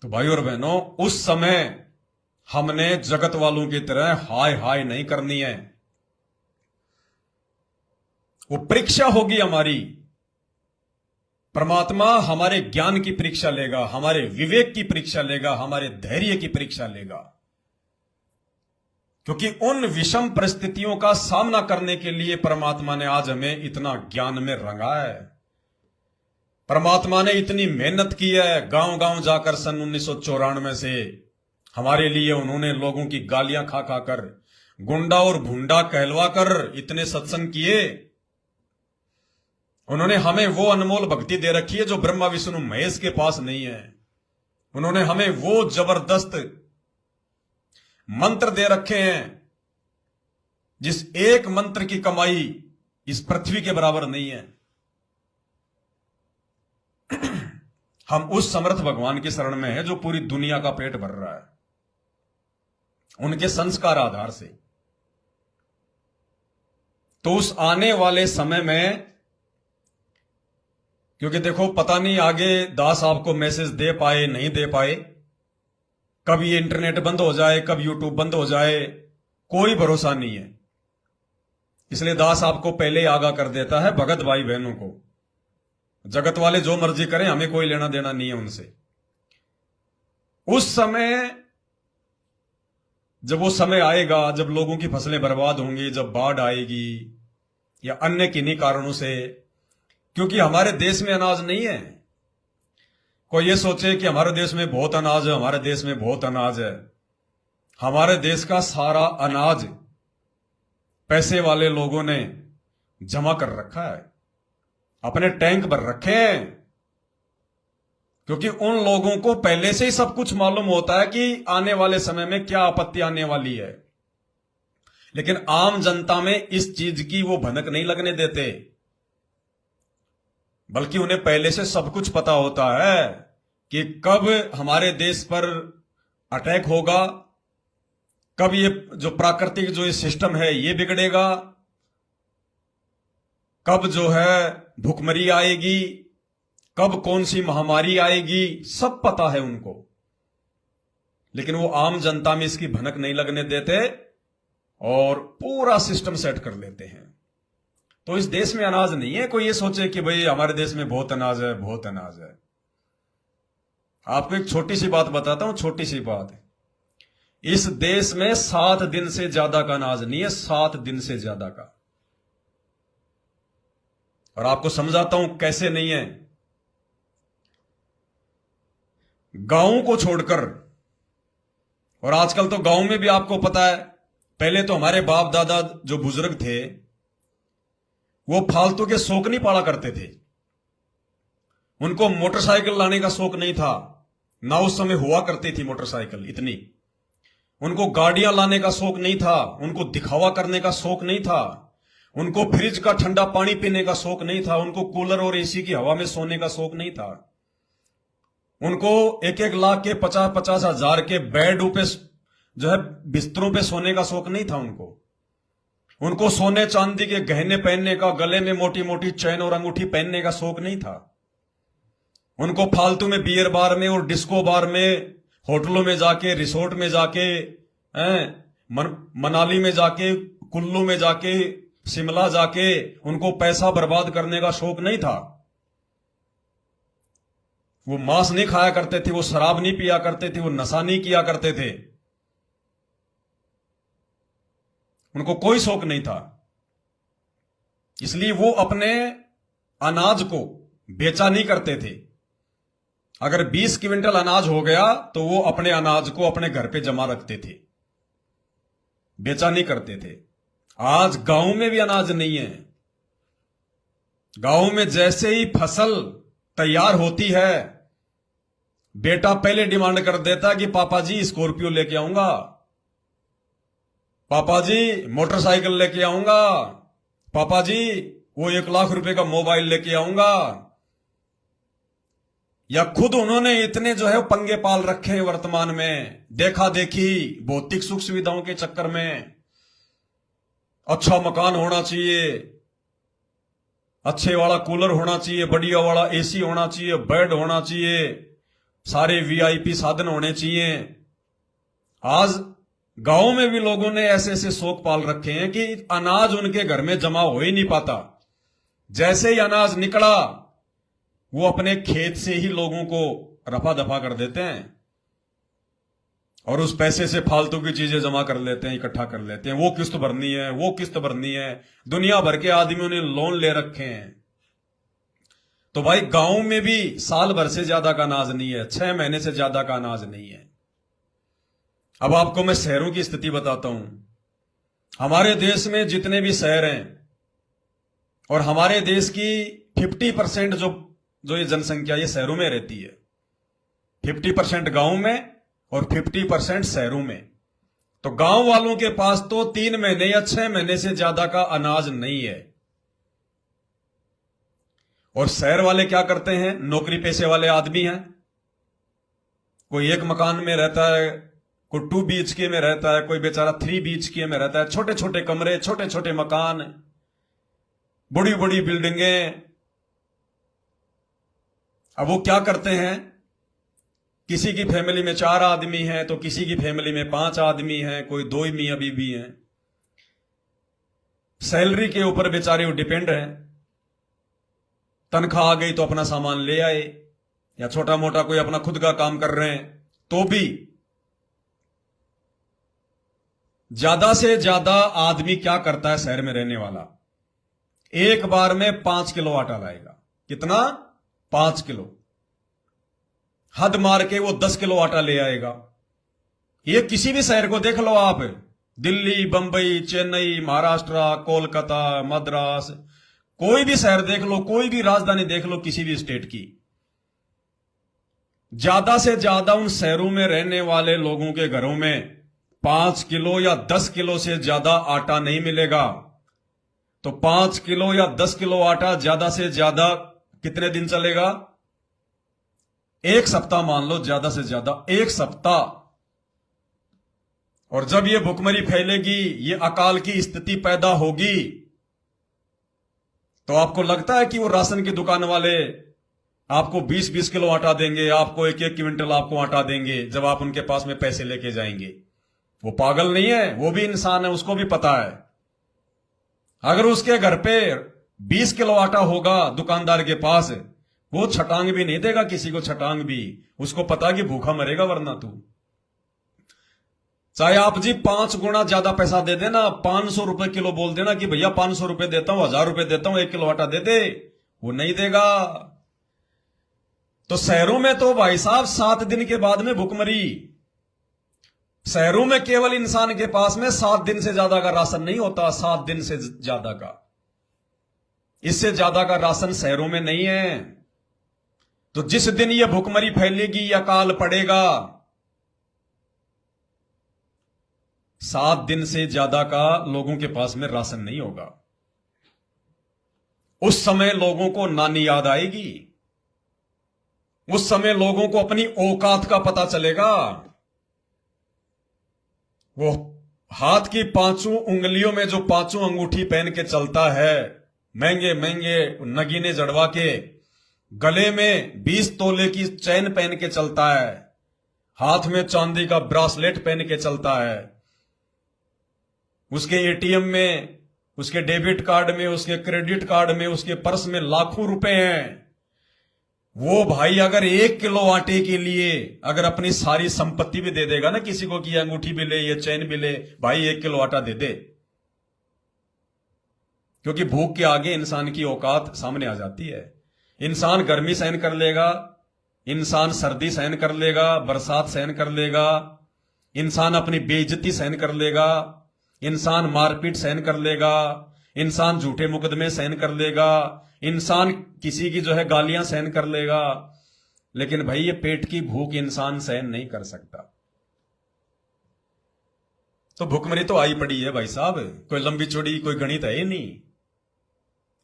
तो भाई और बहनों, उस समय हमने जगत वालों की तरह हाय हाय नहीं करनी है। वो परीक्षा होगी हमारी। परमात्मा हमारे ज्ञान की परीक्षा लेगा, हमारे विवेक की परीक्षा लेगा, हमारे धैर्य की परीक्षा लेगा। क्योंकि उन विषम परिस्थितियों का सामना करने के लिए परमात्मा ने आज हमें इतना ज्ञान में रंगा है। परमात्मा ने इतनी मेहनत की है। गांव गांव जाकर सन 1994 से हमारे लिए उन्होंने लोगों की गालियां खा खाकर, गुंडा और भुंडा कहलवा कर इतने सत्संग किए। उन्होंने हमें वो अनमोल भक्ति दे रखी है जो ब्रह्मा विष्णु महेश के पास नहीं है। उन्होंने हमें वो जबरदस्त मंत्र दे रखे हैं जिस एक मंत्र की कमाई इस पृथ्वी के बराबर नहीं है। हम उस समर्थ भगवान की शरण में है जो पूरी दुनिया का पेट भर रहा है, उनके संस्कार आधार से। तो उस आने वाले समय में, क्योंकि देखो पता नहीं आगे दास आपको मैसेज दे पाए नहीं दे पाए, कब ये इंटरनेट बंद हो जाए, कब यूट्यूब बंद हो जाए, कोई भरोसा नहीं है। इसलिए दास आपको पहले ही आगाह कर देता है भगत भाई बहनों को, जगत वाले जो मर्जी करें, हमें कोई लेना देना नहीं है उनसे। उस समय, जब वो समय आएगा जब लोगों की फसलें बर्बाद होंगी, जब बाढ़ आएगी या अन्य किन्हीं कारणों से, क्योंकि हमारे देश में अनाज नहीं है। कोई ये सोचे कि हमारे देश में बहुत अनाज है, हमारे देश में बहुत अनाज है। हमारे देश का सारा अनाज पैसे वाले लोगों ने जमा कर रखा है, अपने टैंक भर रखे हैं। क्योंकि उन लोगों को पहले से ही सब कुछ मालूम होता है कि आने वाले समय में क्या आपत्ति आने वाली है। लेकिन आम जनता में इस चीज की वो भनक नहीं लगने देते, बल्कि उन्हें पहले से सब कुछ पता होता है कि कब हमारे देश पर अटैक होगा, कब ये जो प्राकृतिक जो ये सिस्टम है ये बिगड़ेगा, कब जो है भुखमरी आएगी, कब कौन सी महामारी आएगी, सब पता है उनको। लेकिन वो आम जनता में इसकी भनक नहीं लगने देते और पूरा सिस्टम सेट कर लेते हैं। तो इस देश में अनाज नहीं है। कोई ये सोचे कि भाई हमारे देश में बहुत अनाज है, बहुत अनाज है। आपको एक छोटी सी बात बताता हूं, छोटी सी बात। इस देश में 7 दिन से ज्यादा का अनाज नहीं है, 7 दिन से ज्यादा का। और आपको समझाता हूं कैसे नहीं है। गांवों को छोड़कर, और आजकल तो गांव में भी आपको पता है, पहले तो हमारे बाप दादा जो बुजुर्ग थे वो फालतू के शौक नहीं पाला करते थे। उनको मोटरसाइकिल लाने का शौक नहीं था, ना उस समय हुआ करती थी मोटरसाइकिल इतनी। उनको गाड़ियां लाने का शौक नहीं था, उनको दिखावा करने का शौक नहीं था, उनको फ्रिज का ठंडा पानी पीने का शौक नहीं था, उनको कूलर और एसी की हवा में सोने का शौक नहीं था। उनको 1-1 लाख के 50-50 हजार के बेड पे जो है बिस्तरों पे सोने का शौक नहीं था। उनको सोने चांदी के गहने पहनने का, गले में मोटी मोटी चैन और अंगूठी पहनने का शौक नहीं था। उनको फालतू में बियर बार में और डिस्को बार में, होटलों में जाके, रिसोर्ट में जाके, मनाली में जाके, कुल्लू में जाके, शिमला जाके उनको पैसा बर्बाद करने का शौक नहीं था। वो मांस नहीं खाया करते थे, वो शराब नहीं पिया करते थे, वो नशा नहीं किया करते थे। उनको कोई शौक नहीं था। इसलिए वो अपने अनाज को बेचा नहीं करते थे। अगर 20 क्विंटल अनाज हो गया तो वो अपने अनाज को अपने घर पे जमा रखते थे, बेचा नहीं करते थे। आज गांव में भी अनाज नहीं है। गांव में जैसे ही फसल तैयार होती है, बेटा पहले डिमांड कर देता कि पापा जी स्कॉर्पियो लेके आऊंगा, पापा जी मोटरसाइकिल लेके आऊंगा, पापा जी वो 1 लाख रुपए का मोबाइल लेके आऊंगा। या खुद उन्होंने इतने जो है पंगे पाल रखे हैं वर्तमान में, देखा देखी भौतिक सुख सुविधाओं के चक्कर में। अच्छा मकान होना चाहिए, अच्छे वाला कूलर होना चाहिए, बढ़िया वाला एसी होना चाहिए, बेड होना चाहिए, सारे वीआईपी साधन होने चाहिए। आज गांव में भी लोगों ने ऐसे ऐसे शौक पाल रखे हैं कि अनाज उनके घर में जमा हो ही नहीं पाता। जैसे ही अनाज निकला वो अपने खेत से ही लोगों को रफा दफा कर देते हैं और उस पैसे से फालतू की चीजें जमा कर लेते हैं, इकट्ठा कर लेते हैं। वो किस्त भरनी है, वो किस्त भरनी है। दुनिया भर के आदमियों ने लोन ले रखे हैं। तो भाई गांव में भी साल भर से ज्यादा का अनाज नहीं है, 6 महीने से ज्यादा का अनाज नहीं है। अब आपको मैं शहरों की स्थिति बताता हूं। हमारे देश में जितने भी शहर हैं और हमारे देश की 50% जो ये जनसंख्या ये शहरों में रहती है, 50% गांव में और 50% शहरों में। तो गांव वालों के पास तो 3 महीने या 6 महीने से ज्यादा का अनाज नहीं है। और शहर वाले क्या करते हैं? नौकरी पेशे वाले आदमी हैं। कोई एक मकान में रहता है, कोई 2 BHK में रहता है, कोई बेचारा 3 BHK में रहता है। छोटे छोटे कमरे, छोटे छोटे मकान, बड़ी बड़ी बिल्डिंगें। अब वो क्या करते हैं? किसी की फैमिली में 4 आदमी हैं तो किसी की फैमिली में 5 आदमी हैं, कोई 2 ही मियां बीवी हैं। सैलरी के ऊपर बेचारे वो डिपेंड हैं। तनख्वाह आ गई तो अपना सामान ले आए, या छोटा मोटा कोई अपना खुद का काम कर रहे हैं तो भी। ज्यादा से ज्यादा आदमी क्या करता है शहर में रहने वाला? एक बार में 5 किलो आटा लाएगा। कितना? 5 किलो। हद मार के वो 10 किलो आटा ले आएगा। ये किसी भी शहर को देख लो आप, दिल्ली, बंबई, चेन्नई, महाराष्ट्र, कोलकाता, मद्रास, कोई भी शहर देख लो, कोई भी राजधानी देख लो किसी भी स्टेट की। ज्यादा से ज्यादा उन शहरों में रहने वाले लोगों के घरों में 5 किलो या 10 किलो से ज्यादा आटा नहीं मिलेगा। तो 5 किलो या 10 किलो आटा ज्यादा से ज्यादा कितने दिन चलेगा? 1 सप्ताह मान लो, ज्यादा से ज्यादा 1 सप्ताह। और जब ये भुखमरी फैलेगी, ये अकाल की स्थिति पैदा होगी, तो आपको लगता है कि वो राशन की दुकान वाले आपको 20-20 किलो आटा देंगे, आपको 1-1 क्विंटल आपको आटा देंगे जब आप उनके पास में पैसे लेके जाएंगे? वो पागल नहीं है, वो भी इंसान है, उसको भी पता है। अगर उसके घर पे 20 किलो आटा होगा दुकानदार के पास, वो छटांग भी नहीं देगा किसी को, छटांग भी। उसको पता कि भूखा मरेगा वरना तू। चाहे आप जी 5 गुना ज्यादा पैसा दे देना, 500 रुपए किलो बोल देना कि भैया 500 रुपए देता हूं, 1000 रुपए देता हूं, 1 किलो आटा दे दे, वो नहीं देगा। तो शहरों में तो भाई साहब 7 दिन के बाद में भुखमरी। शहरों में केवल इंसान के पास में 7 दिन से ज्यादा का राशन नहीं होता, 7 दिन से ज्यादा का। इससे ज्यादा का राशन शहरों में नहीं है। तो जिस दिन यह भुखमरी फैलेगी या अकाल पड़ेगा, 7 दिन से ज्यादा का लोगों के पास में राशन नहीं होगा। उस समय लोगों को नानी याद आएगी। उस समय लोगों को अपनी औकात का पता चलेगा। वो हाथ की 5 उंगलियों में जो 5 अंगूठी पहन के चलता है, महंगे महंगे नगीने जड़वा के, गले में 20 तोले की चैन पहन के चलता है, हाथ में चांदी का ब्रासलेट पहन के चलता है, उसके एटीएम में, उसके डेबिट कार्ड में, उसके क्रेडिट कार्ड में, उसके पर्स में लाखों रुपए हैं। वो भाई अगर 1 किलो आटे के लिए अगर अपनी सारी संपत्ति भी दे देगा ना किसी को कि ये अंगूठी भी ले, ये चैन भी ले, भाई 1 किलो आटा दे दे। क्योंकि भूख के आगे इंसान की औकात सामने आ जाती है। इंसान गर्मी सहन कर लेगा, इंसान सर्दी सहन कर लेगा, बरसात सहन कर लेगा, इंसान अपनी बेइज्जती सहन कर लेगा, इंसान मारपीट सहन कर लेगा, इंसान झूठे मुकदमे सहन कर लेगा, इंसान किसी की जो है गालियां सहन कर लेगा। लेकिन भाई ये पेट की भूख इंसान सहन नहीं कर सकता। तो भुखमरी तो आई पड़ी है भाई साहब। कोई लंबी चौड़ी कोई गणित है ही नहीं,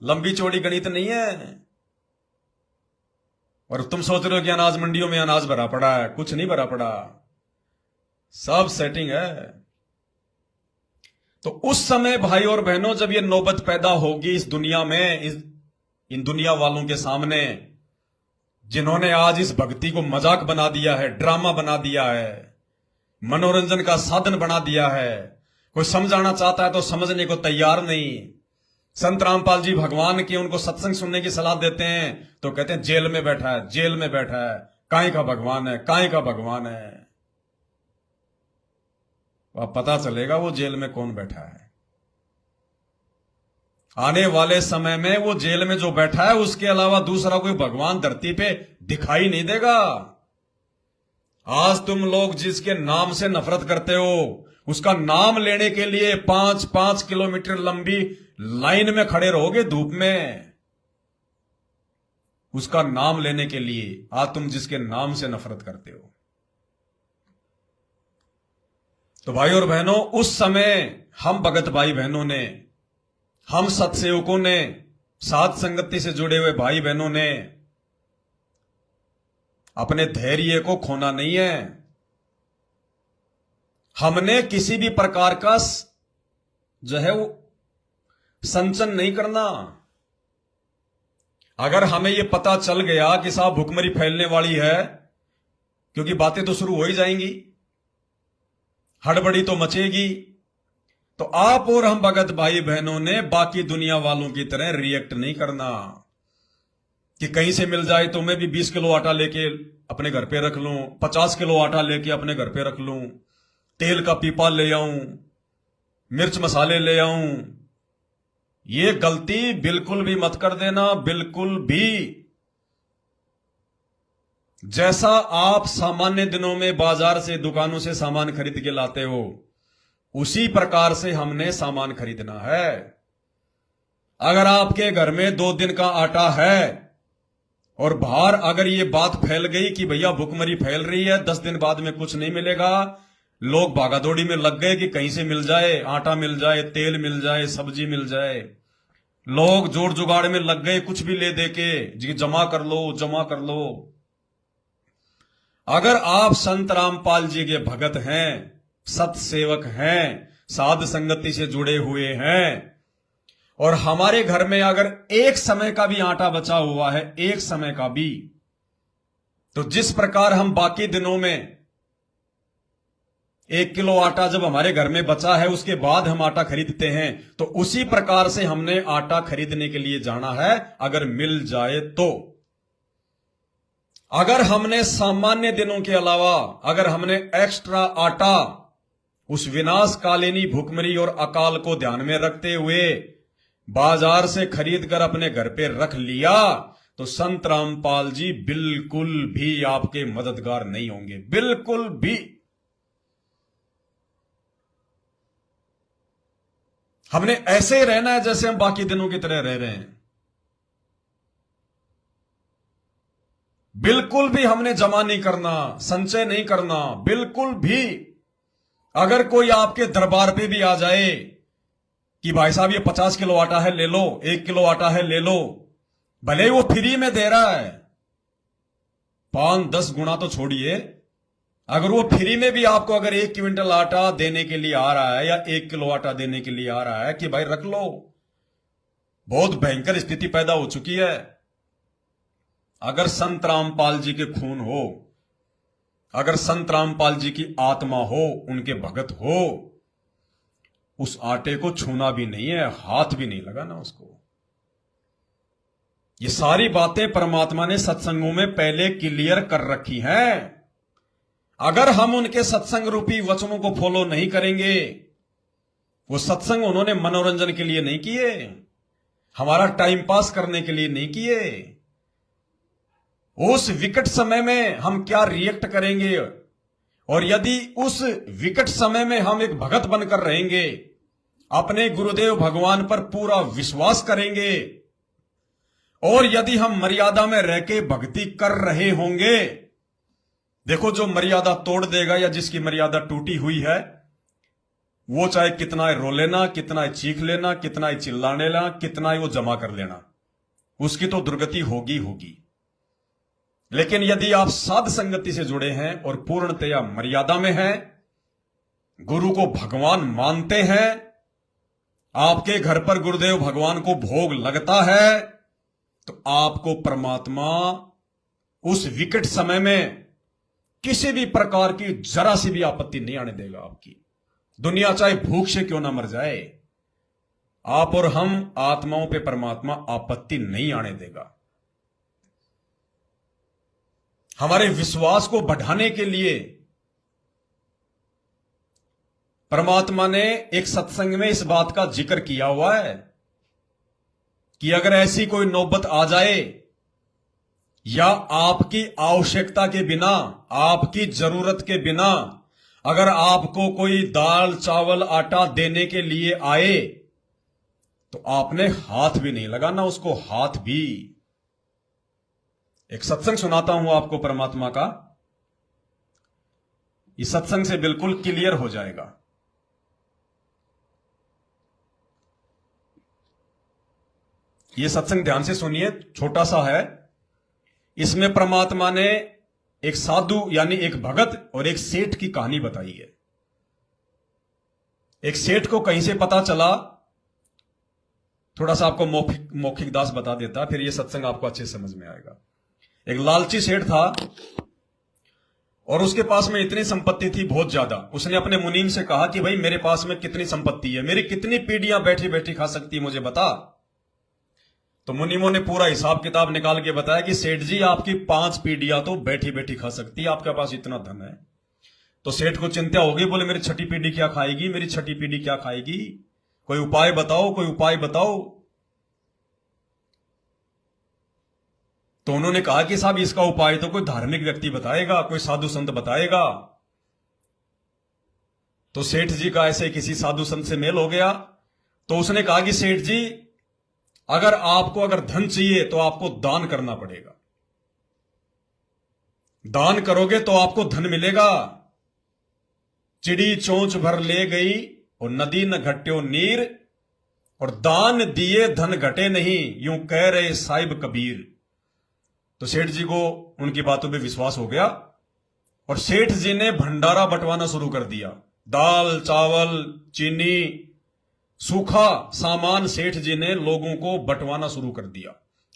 लंबी चौड़ी गणित नहीं है। और तुम सोच रहे हो कि अनाज मंडियों में अनाज भरा पड़ा है, कुछ नहीं भरा पड़ा, सब सेटिंग है। तो उस समय भाई और बहनों जब ये नौबत पैदा होगी इस दुनिया में, इन दुनिया वालों के सामने, जिन्होंने आज इस भक्ति को मजाक बना दिया है, ड्रामा बना दिया है, मनोरंजन का साधन बना दिया है। कोई समझाना चाहता है तो समझने को तैयार नहीं। संत रामपाल जी भगवान की उनको सत्संग सुनने की सलाह देते हैं तो कहते हैं जेल में बैठा है, जेल में बैठा है, काहे का भगवान है, काहे का भगवान है। वह पता चलेगा वो जेल में कौन बैठा है। आने वाले समय में वो जेल में जो बैठा है उसके अलावा दूसरा कोई भगवान धरती पे दिखाई नहीं देगा। आज तुम लोग जिसके नाम से नफरत करते हो, उसका नाम लेने के लिए 5-5 किलोमीटर लंबी लाइन में खड़े रहोगे धूप में, उसका नाम लेने के लिए। आज तुम जिसके नाम से नफरत करते हो। तो भाई और बहनों, उस समय हम भगत भाई बहनों ने, हम सत्सेवकों ने, साध संगति से जुड़े हुए भाई बहनों ने अपने धैर्य को खोना नहीं है। हमने किसी भी प्रकार का जो है वो संचन नहीं करना। अगर हमें यह पता चल गया कि साहब भुखमरी फैलने वाली है, क्योंकि बातें तो शुरू हो ही जाएंगी, हड़बड़ी तो मचेगी, तो आप और हम भगत भाई बहनों ने बाकी दुनिया वालों की तरह रिएक्ट नहीं करना कि कहीं से मिल जाए तो मैं भी 20 किलो आटा लेके अपने घर पे रख लूं, 50 किलो आटा लेके अपने घर पे रख लूं, तेल का पीपा ले आऊं, मिर्च मसाले ले आऊं। ये गलती बिल्कुल भी मत कर देना, बिल्कुल भी। जैसा आप सामान्य दिनों में बाजार से, दुकानों से सामान खरीद के लाते हो, उसी प्रकार से हमने सामान खरीदना है। अगर आपके घर में 2 दिन का आटा है और बाहर अगर ये बात फैल गई कि भैया भुखमरी फैल रही है, 10 दिन बाद में कुछ नहीं मिलेगा, लोग भागादौड़ी में लग गए कि कहीं से मिल जाए, आटा मिल जाए, तेल मिल जाए, सब्जी मिल जाए। लोग जोड़ जुगाड़ में लग गए, कुछ भी ले दे के जी जमा कर लो, जमा कर लो। अगर आप संत रामपाल जी के भगत हैं, सत्सेवक हैं, साध संगति से जुड़े हुए हैं, और हमारे घर में अगर एक समय का भी आटा बचा हुआ है, एक समय का भी, तो जिस प्रकार हम बाकी दिनों में 1 किलो आटा जब हमारे घर में बचा है उसके बाद हम आटा खरीदते हैं, तो उसी प्रकार से हमने आटा खरीदने के लिए जाना है, अगर मिल जाए तो। अगर हमने सामान्य दिनों के अलावा अगर हमने एक्स्ट्रा आटा उस विनाशकालिनी भुखमरी और अकाल को ध्यान में रखते हुए बाजार से खरीद कर अपने घर पे रख लिया, तो संत रामपाल जी बिल्कुल भी आपके मददगार नहीं होंगे, बिल्कुल भी। हमने ऐसे ही रहना है जैसे हम बाकी दिनों की तरह रह रहे हैं। बिल्कुल भी हमने जमा नहीं करना, संचय नहीं करना, बिल्कुल भी। अगर कोई आपके दरबार पे भी आ जाए कि भाई साहब ये 50 किलो आटा है ले लो, 1 किलो आटा है ले लो, भले ही वो फ्री में दे रहा है, 5-10 गुना तो छोड़िए, अगर वो फ्री में भी आपको अगर 1 क्विंटल आटा देने के लिए आ रहा है या 1 किलो आटा देने के लिए आ रहा है कि भाई रख लो, बहुत भयंकर स्थिति पैदा हो चुकी है। अगर संत रामपाल जी के खून हो, अगर संत रामपाल जी की आत्मा हो, उनके भगत हो, उस आटे को छूना भी नहीं है, हाथ भी नहीं लगाना उसको। ये सारी बातें परमात्मा ने सत्संगों में पहले क्लियर कर रखी हैं। अगर हम उनके सत्संग रूपी वचनों को फॉलो नहीं करेंगे, वो सत्संग उन्होंने मनोरंजन के लिए नहीं किए, हमारा टाइम पास करने के लिए नहीं किए। उस विकट समय में हम क्या रिएक्ट करेंगे, और यदि उस विकट समय में हम एक भगत बनकर रहेंगे, अपने गुरुदेव भगवान पर पूरा विश्वास करेंगे, और यदि हम मर्यादा में रह के भक्ति कर रहे होंगे, देखो जो मर्यादा तोड़ देगा या जिसकी मर्यादा टूटी हुई है, वो चाहे कितना रो लेना, कितना चीख लेना, कितना चिल्लाने लेना, कितना वो जमा कर लेना, उसकी तो दुर्गति होगी होगी। लेकिन यदि आप साध संगति से जुड़े हैं और पूर्णतया मर्यादा में हैं, गुरु को भगवान मानते हैं, आपके घर पर गुरुदेव भगवान को भोग लगता है, तो आपको परमात्मा उस विकट समय में किसी भी प्रकार की जरा सी भी आपत्ति नहीं आने देगा आपकी। दुनिया चाहे भूख से क्यों ना मर जाए, आप और हम आत्माओं पे परमात्मा आपत्ति नहीं आने देगा। हमारे विश्वास को बढ़ाने के लिए परमात्मा ने एक सत्संग में इस बात का जिक्र किया हुआ है कि अगर ऐसी कोई नौबत आ जाए या आपकी आवश्यकता के बिना, आपकी जरूरत के बिना अगर आपको कोई दाल चावल आटा देने के लिए आए तो आपने हाथ भी नहीं लगाना उसको, हाथ भी। एक सत्संग सुनाता हूं आपको परमात्मा का, इस सत्संग से बिल्कुल क्लियर हो जाएगा। यह सत्संग ध्यान से सुनिए, छोटा सा है। इसमें परमात्मा ने एक साधु यानी एक भगत और एक सेठ की कहानी बताई है। एक सेठ को कहीं से पता चला, थोड़ा सा आपको मौखिक दास बता देता, फिर यह सत्संग आपको अच्छे समझ में आएगा। एक लालची सेठ था और उसके पास में इतनी संपत्ति थी, बहुत ज्यादा। उसने अपने मुनीम से कहा कि भाई मेरे पास में कितनी संपत्ति है, मेरी कितनी पीढ़ियां बैठी बैठी खा सकती, मुझे बता। तो मुनीमों ने पूरा हिसाब किताब निकाल के बताया कि सेठ जी आपकी 5 पीढ़ियां तो बैठी बैठी खा सकती है, आपके पास इतना धन है। तो सेठ को चिंता होगी, बोले मेरी छठी पीढ़ी क्या खाएगी, मेरी छठी पीढ़ी क्या खाएगी, कोई उपाय बताओ, कोई उपाय बताओ। तो उन्होंने कहा कि साहब इसका उपाय तो कोई धार्मिक व्यक्ति बताएगा, कोई साधु संत बताएगा। तो सेठ जी का ऐसे किसी साधु संत से मेल हो गया। तो उसने कहा कि सेठ जी अगर धन चाहिए तो आपको दान करना पड़ेगा, दान करोगे तो आपको धन मिलेगा। चिड़ी चोंच भर ले गई और नदी न घट्यो नीर, और दान दिए धन घटे नहीं, यूं कह रहे साहिब कबीर। तो सेठ जी को उनकी बातों पे विश्वास हो गया और सेठ जी ने भंडारा बंटवाना शुरू कर दिया। दाल चावल चीनी सूखा सामान सेठ जी ने लोगों को बंटवाना शुरू कर दिया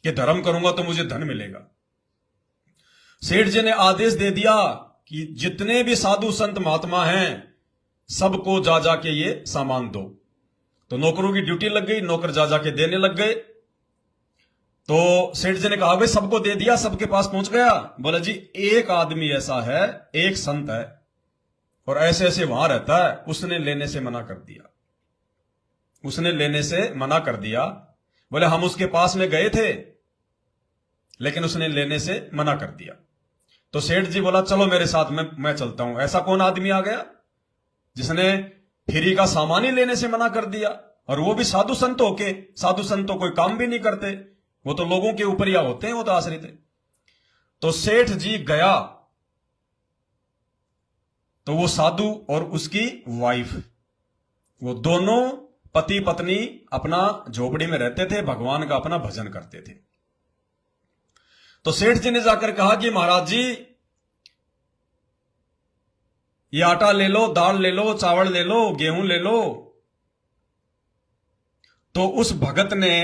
कि धर्म करूंगा तो मुझे धन मिलेगा। सेठ जी ने आदेश दे दिया कि जितने भी साधु संत महात्मा हैं सबको जा जाके ये सामान दो। तो नौकरों की ड्यूटी लग गई, नौकर जा जाके देने लग गए। तो सेठ जी ने कहा भाई सबको दे दिया, सबके पास पहुंच गया। बोला जी एक आदमी ऐसा है, एक संत है और ऐसे ऐसे वहां रहता है, उसने लेने से मना कर दिया, उसने लेने से मना कर दिया। बोले हम उसके पास में गए थे लेकिन उसने लेने से मना कर दिया। तो सेठ जी बोला चलो मेरे साथ में, मैं चलता हूं। ऐसा कौन आदमी आ गया जिसने फ्री का सामान ही लेने से मना कर दिया, और वो भी साधु संत होके। साधु संत तो कोई काम भी नहीं करते, वो तो लोगों के ऊपर या होते हैं, वो तो आश्रित है। तो सेठ जी गया तो वो साधु और उसकी वाइफ, वो दोनों पति पत्नी अपना झोपड़ी में रहते थे, भगवान का अपना भजन करते थे। तो सेठ जी ने जाकर कहा कि महाराज जी ये आटा ले लो, दाल ले लो, चावल ले लो, गेहूं ले लो। तो उस भगत ने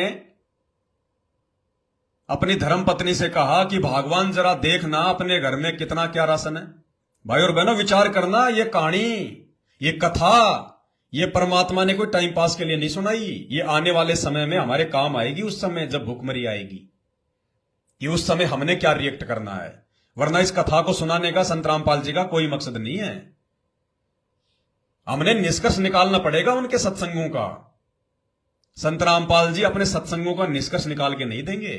अपनी धर्मपत्नी से कहा कि भगवान जरा देखना अपने घर में कितना क्या राशन है। भाई और बहनों विचार करना, ये कहानी, ये कथा, ये परमात्मा ने कोई टाइम पास के लिए नहीं सुनाई, ये आने वाले समय में हमारे काम आएगी। उस समय जब भूखमरी आएगी, ये उस समय हमने क्या रिएक्ट करना है। वरना इस कथा को सुनाने का संत रामपाल जी का कोई मकसद नहीं है। हमने निष्कर्ष निकालना पड़ेगा उनके सत्संगों का। संत रामपाल जी अपने सत्संगों का निष्कर्ष निकाल के नहीं देंगे।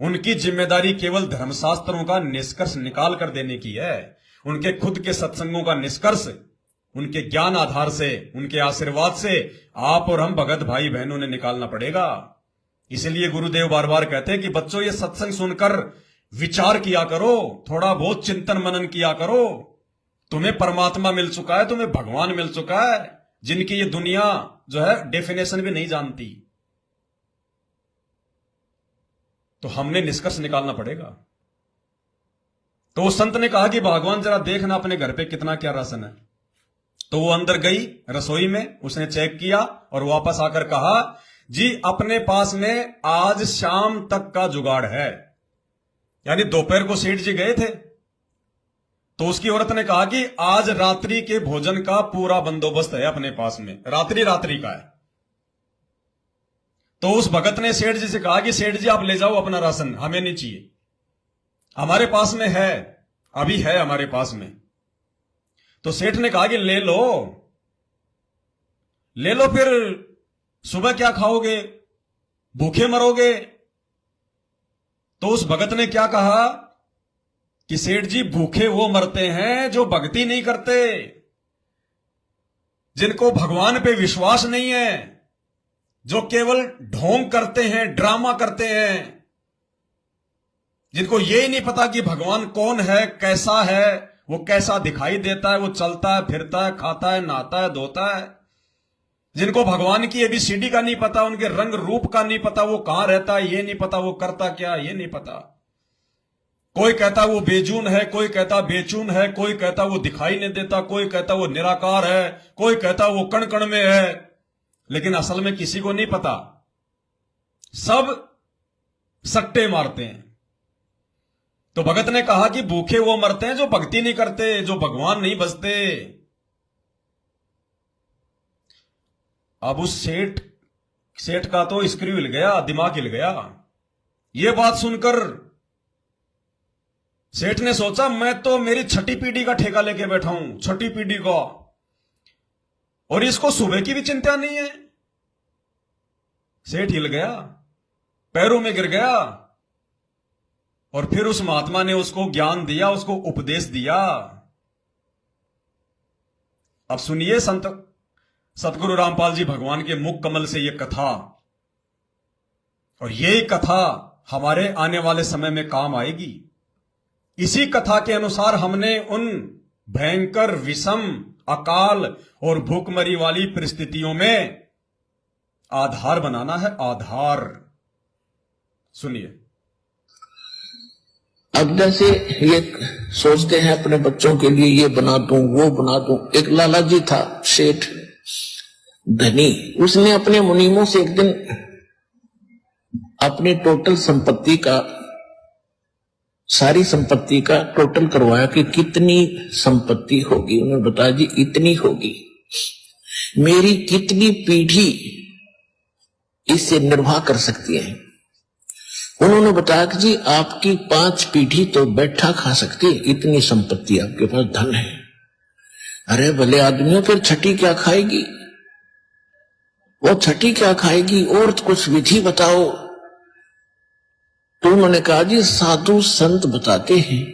उनकी जिम्मेदारी केवल धर्मशास्त्रों का निष्कर्ष निकाल कर देने की है। उनके खुद के सत्संगों का निष्कर्ष उनके ज्ञान आधार से, उनके आशीर्वाद से आप और हम भगत भाई बहनों ने निकालना पड़ेगा। इसलिए गुरुदेव बार बार कहते हैं कि बच्चों ये सत्संग सुनकर विचार किया करो, थोड़ा बहुत चिंतन मनन किया करो। तुम्हें परमात्मा मिल चुका है, तुम्हें भगवान मिल चुका है, जिनकी ये दुनिया जो है डेफिनेशन भी नहीं जानती। तो हमने निष्कर्ष निकालना पड़ेगा। तो उस संत ने कहा कि भगवान जरा देखना अपने घर पे कितना क्या राशन है। तो वो अंदर गई रसोई में, उसने चेक किया और वापस आकर कहा जी अपने पास में आज शाम तक का जुगाड़ है, यानी दोपहर को सेठ जी गए थे, तो उसकी औरत ने कहा कि आज रात्रि के भोजन का पूरा बंदोबस्त है अपने पास में, रात्रि रात्रि का है। तो उस भगत ने सेठ जी से कहा कि सेठ जी आप ले जाओ अपना राशन, हमें नहीं चाहिए, हमारे पास में है, अभी है हमारे पास में। तो सेठ ने कहा कि ले लो, फिर सुबह क्या खाओगे, भूखे मरोगे। तो उस भगत ने क्या कहा कि सेठ जी भूखे वो मरते हैं जो भक्ति नहीं करते, जिनको भगवान पे विश्वास नहीं है, जो केवल ढोंग करते हैं, ड्रामा करते हैं, जिनको यही नहीं पता कि भगवान कौन है, कैसा है, वो कैसा दिखाई देता है, वो चलता है, फिरता है, खाता है, नहाता है, धोता है, जिनको भगवान की ABCD का नहीं पता, उनके रंग रूप का नहीं पता, वो कहां रहता है ये नहीं पता, वो करता क्या ये नहीं पता। कोई कहता वो बेजून है, कोई कहता बेचून है, कोई कहता वो दिखाई नहीं देता, कोई कहता वो निराकार है, कोई कहता वो कण कण में है, लेकिन असल में किसी को नहीं पता, सब सट्टे मारते हैं। तो भगत ने कहा कि भूखे वो मरते हैं जो भक्ति नहीं करते, जो भगवान नहीं भजते। अब उस सेठ का तो स्क्रू हिल गया, दिमाग हिल गया। ये बात सुनकर सेठ ने सोचा मैं तो मेरी छठी पीढ़ी का ठेका लेके बैठा हूं, छठी पीढ़ी का, और इसको सुबह की भी चिंता नहीं है। सेठ हिल गया, पैरों में गिर गया, और फिर उस महात्मा ने उसको ज्ञान दिया, उसको उपदेश दिया। अब सुनिए संत सतगुरु रामपाल जी भगवान के मुख कमल से यह कथा, और यही कथा हमारे आने वाले समय में काम आएगी। इसी कथा के अनुसार हमने उन भयंकर विषम अकाल और भूखमरी वाली परिस्थितियों में आधार बनाना है, आधार। सुनिए। अब जैसे ये सोचते हैं अपने बच्चों के लिए ये बना दूं वो बना दूं। एक लाला जी था सेठ धनी, उसने अपने मुनीमों से एक दिन अपनी टोटल संपत्ति का, सारी संपत्ति का टोटल करवाया कि कितनी संपत्ति होगी। उन्होंने बताया जी इतनी होगी, मेरी कितनी पीढ़ी इससे निर्वाह कर सकती है। उन्होंने बताया कि जी आपकी 5 पीढ़ी तो बैठा खा सकती है, इतनी संपत्ति आपके पास, धन है। अरे भले आदमियों, फिर छठी क्या खाएगी, वो छठी क्या खाएगी, और कुछ विधि बताओ। तो उन्होंने कहा जी साधु संत बताते हैं,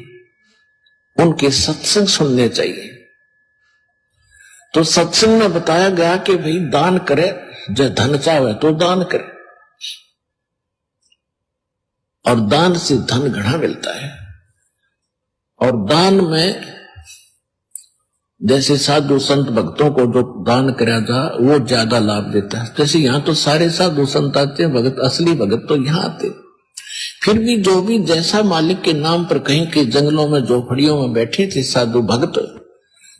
उनके सत्संग सुनने चाहिए। तो सत्संग में बताया गया कि भाई दान करे, जो धन चाहे तो दान करे, और दान से धन घना मिलता है। और दान में जैसे साधु संत भक्तों को जो दान करा जा वो ज्यादा लाभ देता है। जैसे यहां तो सारे साधु संत आते हैं, भगत असली भगत तो यहां आते। फिर भी जो भी जैसा मालिक के नाम पर कहीं के जंगलों में झोपड़ियों में बैठे थे साधु भक्त,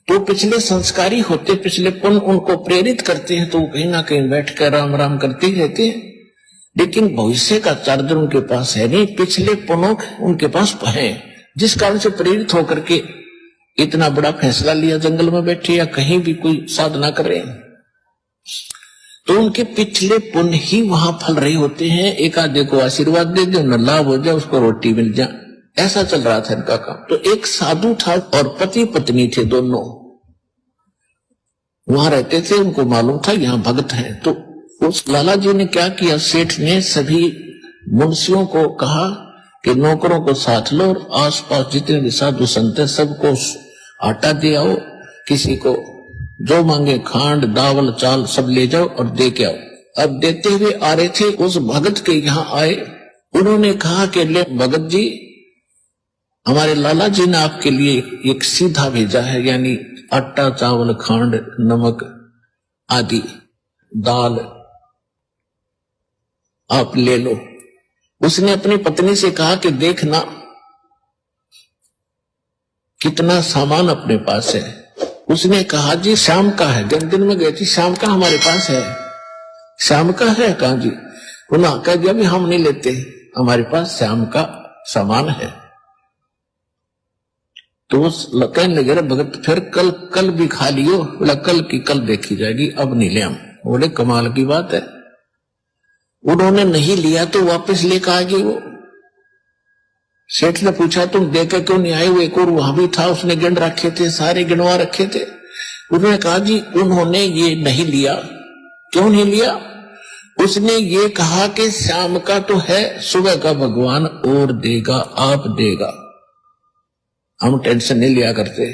तो पिछले संस्कारी होते, पिछले पुण्य उनको प्रेरित करते हैं, तो वो कहीं ना कहीं बैठ कर राम राम करते ही रहते हैं। लेकिन भविष्य का चार्जर उनके पास है नहीं, पिछले पुण्यों उनके पास है, जिस कारण से प्रेरित होकर के इतना बड़ा फैसला लिया, जंगल में बैठे या कहीं भी कोई साधना कर रहे हैं। तो उनके पिछले पुण्य ही वहां फल रहे होते हैं। एक आधे को आशीर्वाद दे दे, न लाभ हो जाए, उसको रोटी मिल जाए, ऐसा चल रहा था इनका काम। तो एक साधु था और पति पत्नी थे, दोनों वहां रहते थे। उनको मालूम था यहाँ भगत हैं। तो उस लाला जी ने क्या किया, सेठ ने सभी मुंशियों को कहा कि नौकरों को साथ लो और आसपास जितने भी साधु संत है सबको आटा दे आओ, किसी को जो मांगे खांड दावल चाल सब ले जाओ और दे के आओ। अब देते हुए आ रहे थे, उस भगत के यहाँ आए। उन्होंने कहा कि ले भगत जी, हमारे लाला जी ने आपके लिए एक सीधा भेजा है, यानी आटा चावल खांड नमक आदि दाल आप ले लो। उसने अपनी पत्नी से कहा कि देखना कितना सामान अपने पास है। उसने कहा जी शाम का है, दिन में गई थी, शाम का हमारे पास है। शाम का है, कहा जी। उन्होंने कहा जी अभी हम नहीं लेते, हमारे पास शाम का सामान है। तो वो कहने लगे रे भगत फिर कल भी खा लियो। बोला कल की कल देखी जाएगी, अब नहीं ले हम। बोले कमाल की बात है, उन्होंने नहीं लिया तो वापस लेकर आ गई वो। सेठ ने पूछा तुम देकर क्यों नहीं आए? वो एक और वहां भी था, उसने गिन रखे थे, सारे गिनवा रखे थे। उन्होंने कहा जी उन्होंने ये नहीं लिया। क्यों नहीं लिया? उसने ये कहा कि शाम का तो है, सुबह का भगवान और देगा, आप देगा, हम टेंशन नहीं लिया करते।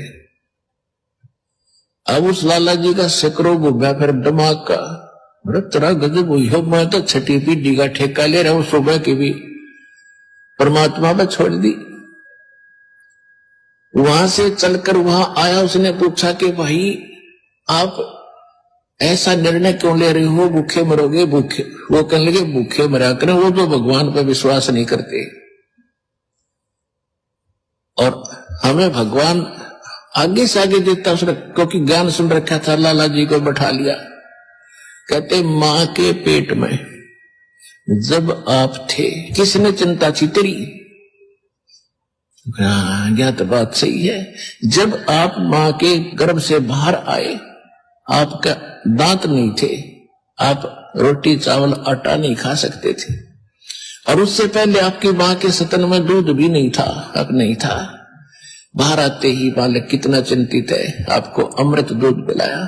अब उस लाला जी का सिकरो गुब्बा फिर दिमाग का, बड़ा तेरा गजब हुई हो, मैं तो छठी पीढ़ी का ठेका ले रहा हूं, सुबह की भी परमात्मा पे छोड़ दी। वहां से चलकर वहां आया, उसने पूछा कि भाई आप ऐसा निर्णय क्यों ले रहे हो, भूखे मरोगे? भूखे, वो कहने लगे भूखे मरा करें, वो तो भगवान पर विश्वास नहीं करते और हमें भगवान आगे से आगे देता उसने, क्योंकि ज्ञान सुन रखा था। लाला जी को बैठा लिया, कहते मां के पेट में जब आप थे किसने चिंता थी तेरी? यह तो बात सही है। जब आप मां के गर्भ से बाहर आए, आपका दांत नहीं थे, आप रोटी चावल आटा नहीं खा सकते थे, और उससे पहले आपकी मां के सतन में दूध भी नहीं था, हक नहीं था। बाहर आते ही बालक कितना चिंतित है, आपको अमृत दूध पिलाया,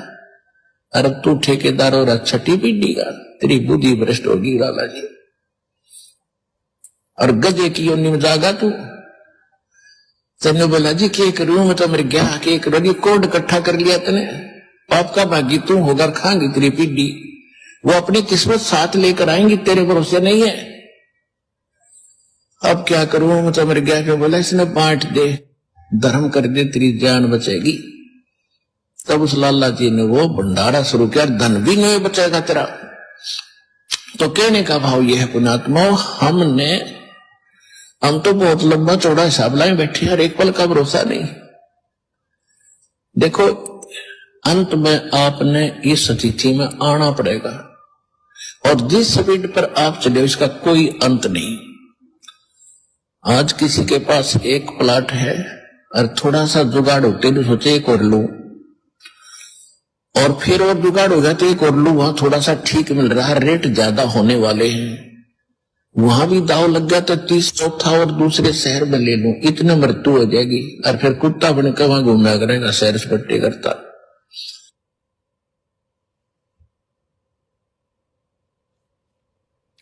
अरे तू ठेकेदार और छठी पीढ़ी का, तेरी बुद्धि भ्रष्ट होगी लाला जी। और गजे की योनि में जागा तू। तने बोला जी क्या करूं मैं, तो मेरे गया के करोगी, कोड इकट्ठा कर लिया तने, पाप का भागी तू होगा, खाएंगी तेरी पीढ़ी, वो अपनी किस्मत साथ लेकर आएंगी, तेरे भरोसे नहीं है। अब क्या करूं मैं, तो मेरे गया के बोला इसने बांट दे, धर्म कर दे, तेरी जान बचेगी। तब उस लाला जी ने वो भंडारा शुरू किया, धन भी नहीं बचेगा तेरा। तो कहने का भाव यह है पुण्यात्मा, हम तो बहुत लंबा चौड़ा हिसाब लाए बैठे हैं, एक पल का भरोसा नहीं। देखो अंत में आपने इस स्थिति में आना पड़ेगा, और जिस स्पीड पर आप चले इसका कोई अंत नहीं। आज किसी के पास एक प्लाट है और थोड़ा सा जुगाड़ होते तो सोचे एक और लूं, और फिर और जुगाड़ हो गया तो एक और लूं, वहां थोड़ा सा ठीक मिल रहा है, रेट ज्यादा होने वाले हैं, वहां भी दाव लग गया तो 30 चौथा और दूसरे शहर में ले लूं, इतने मृत्यु हो जाएगी, और फिर कुत्ता बनकर वहां घूमना करेगा, सैर सपट्टे करता।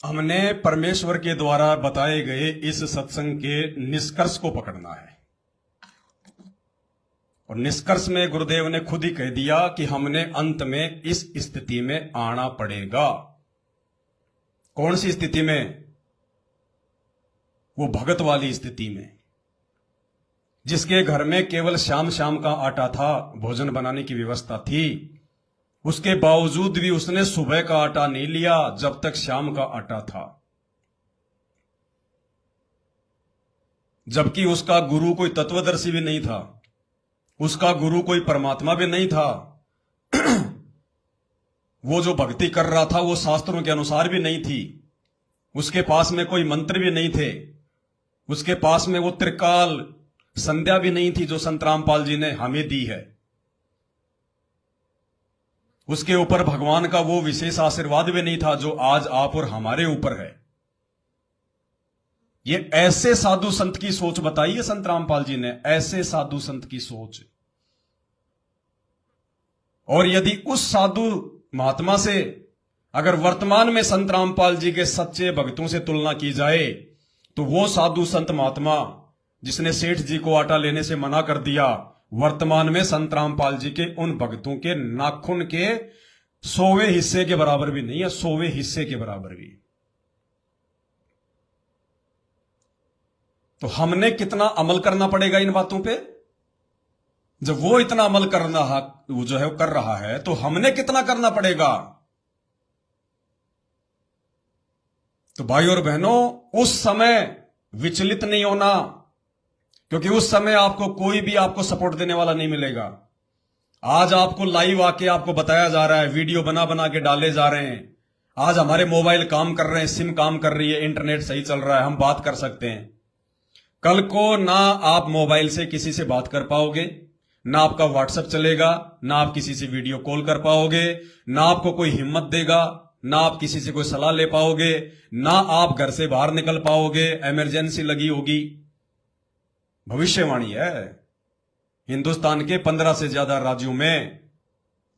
हमने परमेश्वर के द्वारा बताए गए इस सत्संग के निष्कर्ष को पकड़ना है, और निष्कर्ष में गुरुदेव ने खुद ही कह दिया कि हमने अंत में इस स्थिति में आना पड़ेगा। कौन सी स्थिति में? वो भगत वाली स्थिति में, जिसके घर में केवल शाम शाम का आटा था, भोजन बनाने की व्यवस्था थी, उसके बावजूद भी उसने सुबह का आटा नहीं लिया जब तक शाम का आटा था, जबकि उसका गुरु कोई तत्वदर्शी भी नहीं था, उसका गुरु कोई परमात्मा भी नहीं था। वो जो भक्ति कर रहा था वो शास्त्रों के अनुसार भी नहीं थी, उसके पास में कोई मंत्र भी नहीं थे, उसके पास में वो त्रिकाल संध्या भी नहीं थी जो संत रामपाल जी ने हमें दी है, उसके ऊपर भगवान का वो विशेष आशीर्वाद भी नहीं था जो आज आप और हमारे ऊपर है। ये ऐसे साधु संत की सोच बताई है संत रामपाल जी ने, ऐसे साधु संत की सोच। और यदि उस साधु महात्मा से अगर वर्तमान में संत रामपाल जी के सच्चे भक्तों से तुलना की जाए, तो वो साधु संत महात्मा जिसने सेठ जी को आटा लेने से मना कर दिया, वर्तमान में संत रामपाल जी के उन भक्तों के नाखून के 100वें हिस्से के बराबर भी नहीं है, 100वें हिस्से के बराबर भी। तो हमने कितना अमल करना पड़ेगा इन बातों पे? जब वो इतना अमल करना वो जो है वो कर रहा है, तो हमने कितना करना पड़ेगा? तो भाई और बहनों, उस समय विचलित नहीं होना, क्योंकि उस समय आपको कोई भी आपको सपोर्ट देने वाला नहीं मिलेगा। आज आपको लाइव आके आपको बताया जा रहा है, वीडियो बना बना के डाले जा रहे हैं, आज हमारे मोबाइल काम कर रहे हैं, सिम काम कर रही है, इंटरनेट सही चल रहा है, हम बात कर सकते हैं। कल को ना आप मोबाइल से किसी से बात कर पाओगे, ना आपका व्हाट्सएप चलेगा, ना आप किसी से वीडियो कॉल कर पाओगे, ना आपको कोई हिम्मत देगा, ना आप किसी से कोई सलाह ले पाओगे, ना आप घर से बाहर निकल पाओगे, इमरजेंसी लगी होगी। भविष्यवाणी है, हिंदुस्तान के 15 से ज्यादा राज्यों में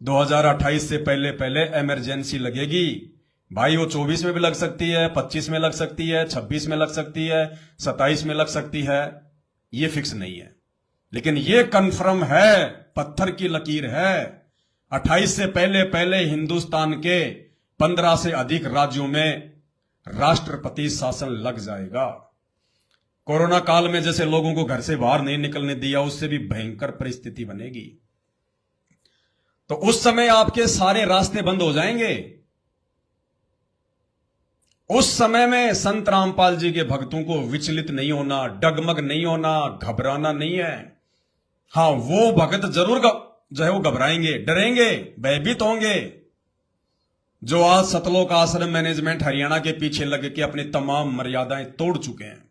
2028 से पहले पहले इमरजेंसी लगेगी। भाई वो 24 में भी लग सकती है, 25 में लग सकती है, 26 में लग सकती है, 27 में लग सकती है, ये फिक्स नहीं है। लेकिन ये कंफर्म है, पत्थर की लकीर है, 28 से पहले पहले हिंदुस्तान के 15 से अधिक राज्यों में राष्ट्रपति शासन लग जाएगा। कोरोना काल में जैसे लोगों को घर से बाहर नहीं निकलने दिया, उससे भी भयंकर परिस्थिति बनेगी। तो उस समय आपके सारे रास्ते बंद हो जाएंगे। उस समय में संत रामपाल जी के भक्तों को विचलित नहीं होना, डगमग नहीं होना, घबराना नहीं है। हां, वो भगत जरूर जो है वो घबराएंगे, डरेंगे, भयभीत होंगे, जो आज सतलोक आश्रम मैनेजमेंट हरियाणा के पीछे लग के अपनी तमाम मर्यादाएं तोड़ चुके हैं,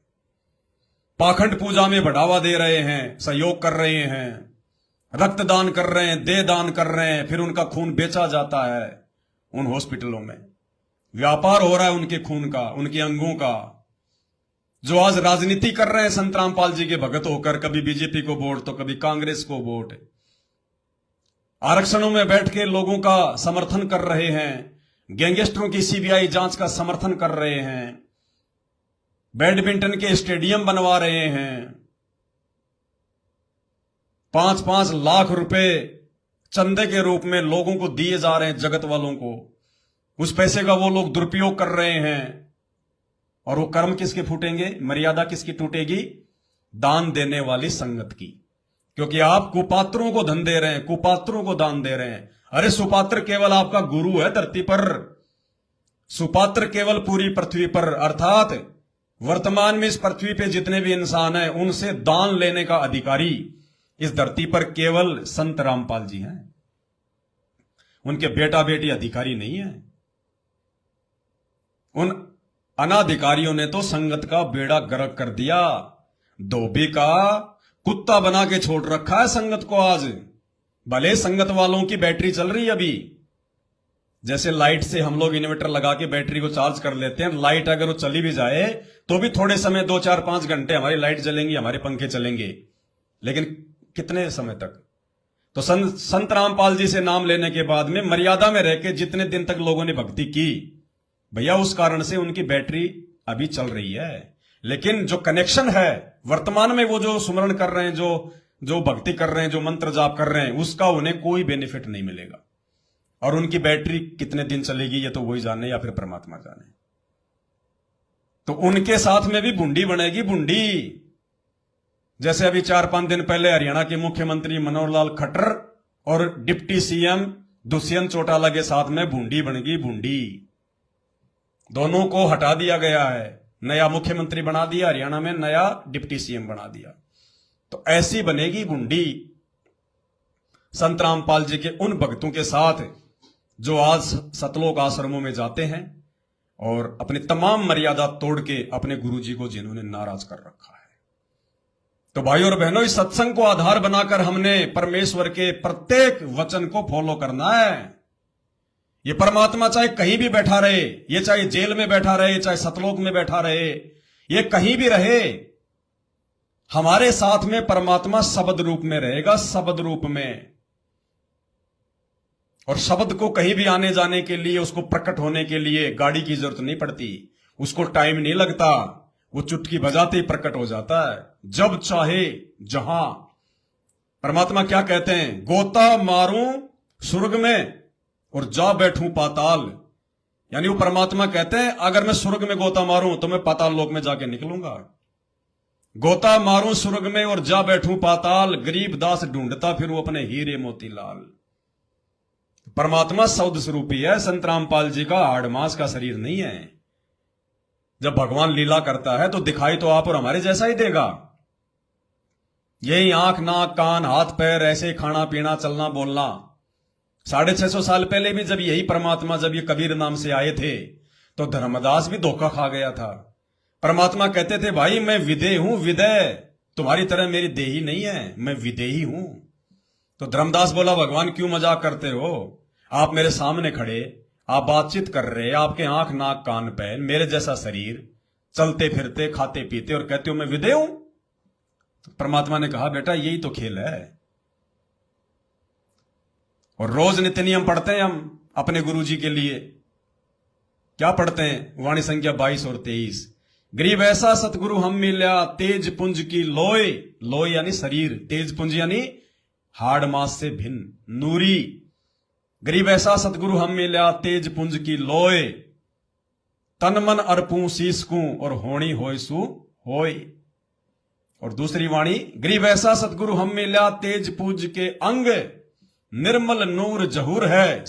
पाखंड पूजा में बढ़ावा दे रहे हैं, सहयोग कर रहे हैं, रक्तदान कर रहे हैं, देह दान कर रहे हैं, फिर उनका खून बेचा जाता है उन हॉस्पिटलों में, व्यापार हो रहा है उनके खून का, उनके अंगों का। जो आज राजनीति कर रहे हैं संत रामपाल जी के भगत होकर, कभी बीजेपी को वोट तो कभी कांग्रेस को वोट, आरक्षणों में बैठ के लोगों का समर्थन कर रहे हैं, गैंगस्टरों की सीबीआई जांच का समर्थन कर रहे हैं, बैडमिंटन के स्टेडियम बनवा रहे हैं, 5-5 लाख रुपए चंदे के रूप में लोगों को दिए जा रहे हैं, जगत वालों को। उस पैसे का वो लोग दुरुपयोग कर रहे हैं। और वो कर्म किसके फूटेंगे, मर्यादा किसकी टूटेगी? दान देने वाली संगत की। क्योंकि आप कुपात्रों को धन दे रहे हैं, कुपात्रों को दान दे रहे हैं। अरे सुपात्र केवल आपका गुरु है धरती पर, सुपात्र केवल पूरी पृथ्वी पर, अर्थात वर्तमान में इस पृथ्वी पे जितने भी इंसान हैं उनसे दान लेने का अधिकारी इस धरती पर केवल संत रामपाल जी हैं। उनके बेटा बेटी अधिकारी नहीं है। उन अनाधिकारियों ने तो संगत का बेड़ा गर्क कर दिया, धोबी का कुत्ता बना के छोड़ रखा है संगत को। आज भले संगत वालों की बैटरी चल रही है अभी, जैसे लाइट से हम लोग इन्वर्टर लगा के बैटरी को चार्ज कर लेते हैं, लाइट अगर वो चली भी जाए तो भी थोड़े समय 2-4-5 घंटे हमारी लाइट जलेंगी, हमारे पंखे चलेंगे, लेकिन कितने समय तक? तो संत रामपाल जी से नाम लेने के बाद में मर्यादा में रह के जितने दिन तक लोगों ने भक्ति की, भैया उस कारण से उनकी बैटरी अभी चल रही है। लेकिन जो कनेक्शन है वर्तमान में, वो जो सुमरण कर रहे हैं, जो भक्ति कर रहे हैं, जो मंत्र जाप कर रहे हैं, उसका उन्हें कोई बेनिफिट नहीं मिलेगा। और उनकी बैटरी कितने दिन चलेगी ये तो वही जाने या फिर परमात्मा जाने। तो उनके साथ में भी भुंडी बनेगी, भुंडी। जैसे अभी 4-5 दिन पहले हरियाणा के मुख्यमंत्री मनोहर लाल खट्टर और डिप्टी सीएम दुष्यंत चौटाला के साथ में भुंडी बनेगी, भुंडी। दोनों को हटा दिया गया है, नया मुख्यमंत्री बना दिया हरियाणा में, नया डिप्टी सीएम बना दिया। तो ऐसी बनेगी भुंडी संत रामपाल जी के उन भक्तों के साथ जो आज सतलोक आश्रमों में जाते हैं और अपनी तमाम मर्यादा तोड़ के अपने गुरु जी को जिन्होंने नाराज कर रखा है। तो भाइयों और बहनों, इस सत्संग को आधार बनाकर हमने परमेश्वर के प्रत्येक वचन को फॉलो करना है। ये परमात्मा चाहे कहीं भी बैठा रहे, ये चाहे जेल में बैठा रहे, चाहे सतलोक में बैठा रहे, ये कहीं भी रहे, हमारे साथ में परमात्मा शब्द रूप में रहेगा, शब्द रूप में। और शब्द को कहीं भी आने जाने के लिए, उसको प्रकट होने के लिए गाड़ी की जरूरत नहीं पड़ती, उसको टाइम नहीं लगता, वो चुटकी बजाते ही प्रकट हो जाता है, जब चाहे जहां। परमात्मा क्या कहते हैं? गोता मारूं स्वर्ग में और जा बैठूं पाताल। यानी वो परमात्मा कहते हैं अगर मैं स्वर्ग में गोता मारूं तो मैं पाताल लोक में जाके निकलूंगा। गोता मारूं स्वर्ग में और जा बैठूं पाताल, गरीब दास ढूंढता फिर वो अपने हीरे मोतीलाल। परमात्मा शब्द स्वरूपी है। संत रामपाल जी का हाड़ मांस का शरीर नहीं है। जब भगवान लीला करता है तो दिखाई तो आप और हमारे जैसा ही देगा। यही आंख, नाक, कान, हाथ पैर, ऐसे खाना पीना, चलना बोलना। 650 साल पहले भी जब यही परमात्मा, जब ये कबीर नाम से आए थे तो धर्मदास भी धोखा खा गया था। परमात्मा कहते थे भाई मैं विदेह हूं, विदेह, तुम्हारी तरह मेरी देही नहीं है, मैं विदेही हूं। तो धर्मदास बोला भगवान क्यों मजाक करते हो, आप मेरे सामने खड़े, आप बातचीत कर रहे, आपके आंख नाक कान पैर, मेरे जैसा शरीर, चलते फिरते खाते पीते, और कहते हो मैं विदेह हूं। तो परमात्मा ने कहा बेटा यही तो खेल है। और रोज नित्य नियम पढ़ते हैं हम अपने गुरुजी के लिए। क्या पढ़ते हैं? वाणी संख्या 22 और 23। गरीब ऐसा सतगुरु हम मिल्या, तेज पुंज की लोय, लोय यानी शरीर, तेज पुंज यानी हाड़ मास से भिन्न, नूरी। गरीब ऐसा सतगुरु हम मिल्या, तेज पुंज की लोय, तन मन अर्पूं शीसकूं, और होनी होय सु होय। और दूसरी वाणी, गरीब ऐसा सतगुरु हम मिल्या, तेज पुंज के अंग, निर्मल नूर जहूर है।